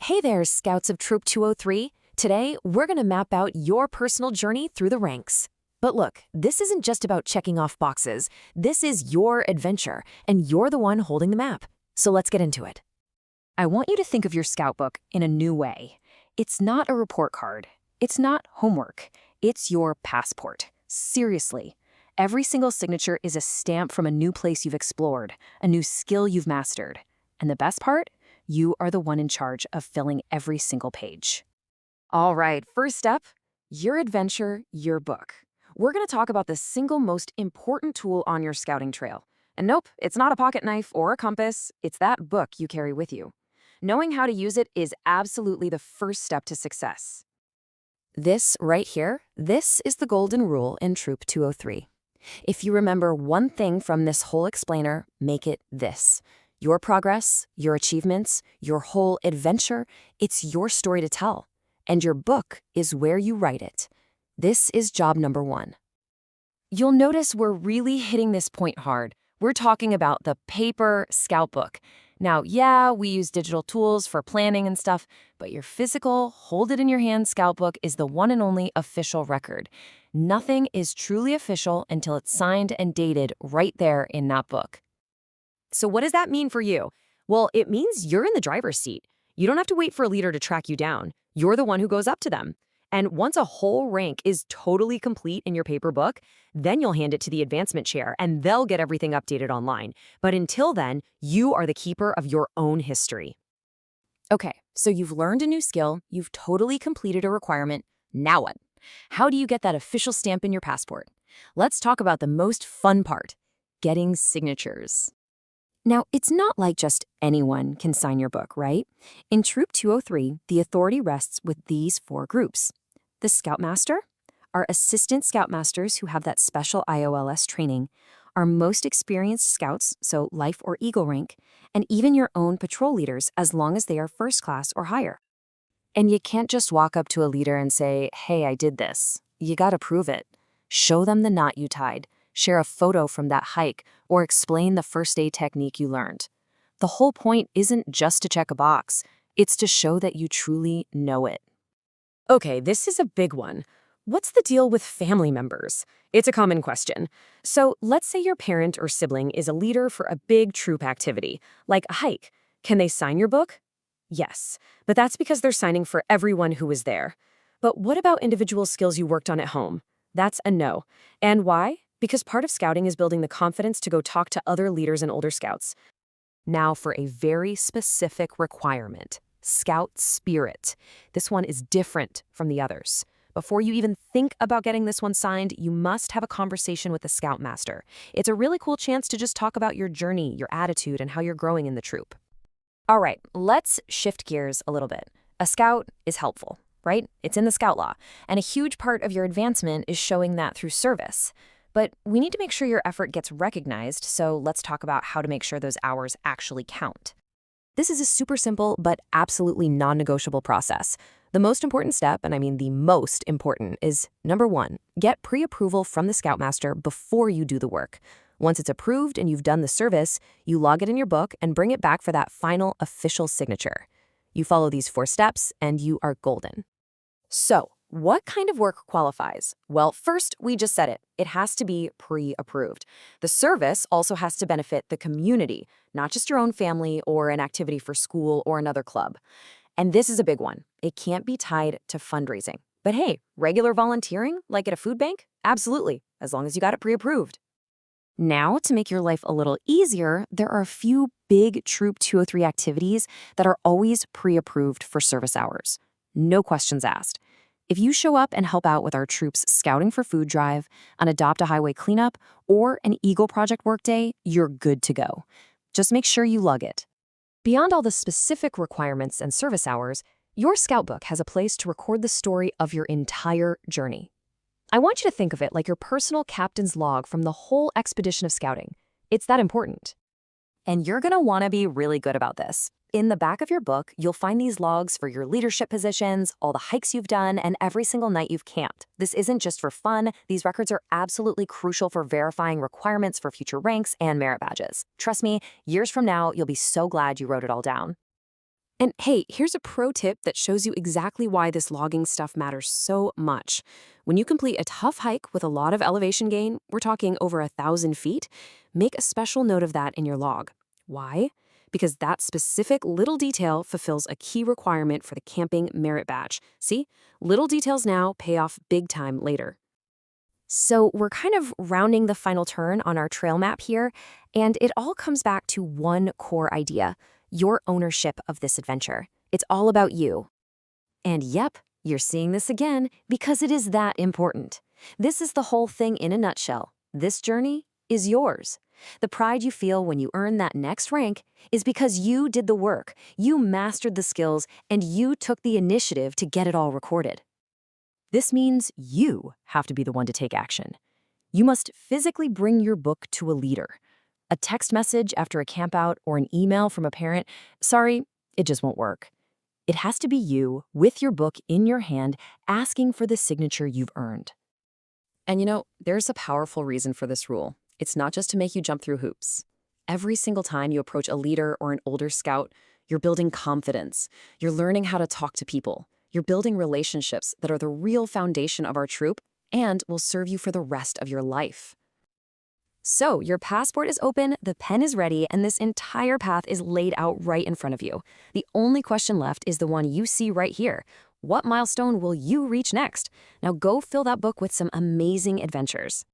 Hey there, Scouts of Troop 203. Today, we're going to map out your personal journey through the ranks. But look, this isn't just about checking off boxes. This is your adventure, and you're the one holding the map. So let's get into it. I want you to think of your scout book in a new way. It's not a report card. It's not homework. It's your passport. Seriously. Every single signature is a stamp from a new place you've explored, a new skill you've mastered. And the best part? You are the one in charge of filling every single page. All right, first step, your adventure, your book. We're going to talk about the single most important tool on your scouting trail. And nope, it's not a pocket knife or a compass, it's that book you carry with you. Knowing how to use it is absolutely the first step to success. This right here, this is the golden rule in Troop 203. If you remember one thing from this whole explainer, make it this. Your progress, your achievements, your whole adventure, it's your story to tell. And your book is where you write it. This is job number one. You'll notice we're really hitting this point hard. We're talking about the paper scout book. Now, yeah, we use digital tools for planning and stuff, but your physical, hold-it-in-your-hand scout book is the one and only official record. Nothing is truly official until it's signed and dated right there in that book. So what does that mean for you? Well, it means you're in the driver's seat. You don't have to wait for a leader to track you down. You're the one who goes up to them. And once a whole rank is totally complete in your paper book, then you'll hand it to the advancement chair and they'll get everything updated online. But until then, you are the keeper of your own history. Okay, so you've learned a new skill, you've totally completed a requirement. Now what? How do you get that official stamp in your passport? Let's talk about the most fun part, getting signatures. Now, it's not like just anyone can sign your book, right? In Troop 203, the authority rests with these four groups. The Scoutmaster, our assistant Scoutmasters who have that special IOLS training, our most experienced Scouts, so Life or Eagle rank, and even your own patrol leaders as long as they are first class or higher. And you can't just walk up to a leader and say, hey, I did this. You gotta prove it. Show them the knot you tied. Share a photo from that hike, or explain the first aid technique you learned. The whole point isn't just to check a box, it's to show that you truly know it. Okay, this is a big one. What's the deal with family members? It's a common question. So let's say your parent or sibling is a leader for a big troop activity, like a hike. Can they sign your book? Yes, but that's because they're signing for everyone who was there. But what about individual skills you worked on at home? That's a no. And why? Because part of scouting is building the confidence to go talk to other leaders and older scouts. Now for a very specific requirement, Scout Spirit. This one is different from the others. Before you even think about getting this one signed, you must have a conversation with the Scoutmaster. It's a really cool chance to just talk about your journey, your attitude, and how you're growing in the troop. All right, let's shift gears a little bit. A scout is helpful, right? It's in the Scout Law, and a huge part of your advancement is showing that through service. But we need to make sure your effort gets recognized, so let's talk about how to make sure those hours actually count. This is a super simple but absolutely non-negotiable process. The most important step, and I mean the most important, is number one, get pre-approval from the Scoutmaster before you do the work. Once it's approved and you've done the service, you log it in your book and bring it back for that final official signature. You follow these 4 steps and you are golden. So, what kind of work qualifies? Well, first, we just said it. It has to be pre-approved. The service also has to benefit the community, not just your own family or an activity for school or another club. And this is a big one. It can't be tied to fundraising. But hey, regular volunteering, like at a food bank? Absolutely, as long as you got it pre-approved. Now, to make your life a little easier, there are a few big Troop 203 activities that are always pre-approved for service hours. No questions asked. If you show up and help out with our troops' Scouting for Food drive, an Adopt a Highway cleanup, or an Eagle Project workday, you're good to go. Just make sure you lug it. Beyond all the specific requirements and service hours, your Scout book has a place to record the story of your entire journey. I want you to think of it like your personal captain's log from the whole expedition of scouting. It's that important. And you're going to want to be really good about this. In the back of your book, you'll find these logs for your leadership positions, all the hikes you've done, and every single night you've camped. This isn't just for fun. These records are absolutely crucial for verifying requirements for future ranks and merit badges. Trust me, years from now, you'll be so glad you wrote it all down. And hey, here's a pro tip that shows you exactly why this logging stuff matters so much. When you complete a tough hike with a lot of elevation gain, we're talking over 1,000 feet, make a special note of that in your log. Why? Because that specific little detail fulfills a key requirement for the camping merit badge. See? Little details now pay off big time later. So we're kind of rounding the final turn on our trail map here, and it all comes back to one core idea: your ownership of this adventure. It's all about you. And yep, you're seeing this again because it is that important. This is the whole thing in a nutshell. This journey is yours. The pride you feel when you earn that next rank is because you did the work, you mastered the skills, and you took the initiative to get it all recorded. This means you have to be the one to take action. You must physically bring your book to a leader. A text message after a campout or an email from a parent, sorry, it just won't work. It has to be you, with your book in your hand, asking for the signature you've earned. And there's a powerful reason for this rule. It's not just to make you jump through hoops. Every single time you approach a leader or an older scout, you're building confidence. You're learning how to talk to people. You're building relationships that are the real foundation of our troop and will serve you for the rest of your life. So, your passport is open, the pen is ready, and this entire path is laid out right in front of you. The only question left is the one you see right here. What milestone will you reach next? Now go fill that book with some amazing adventures.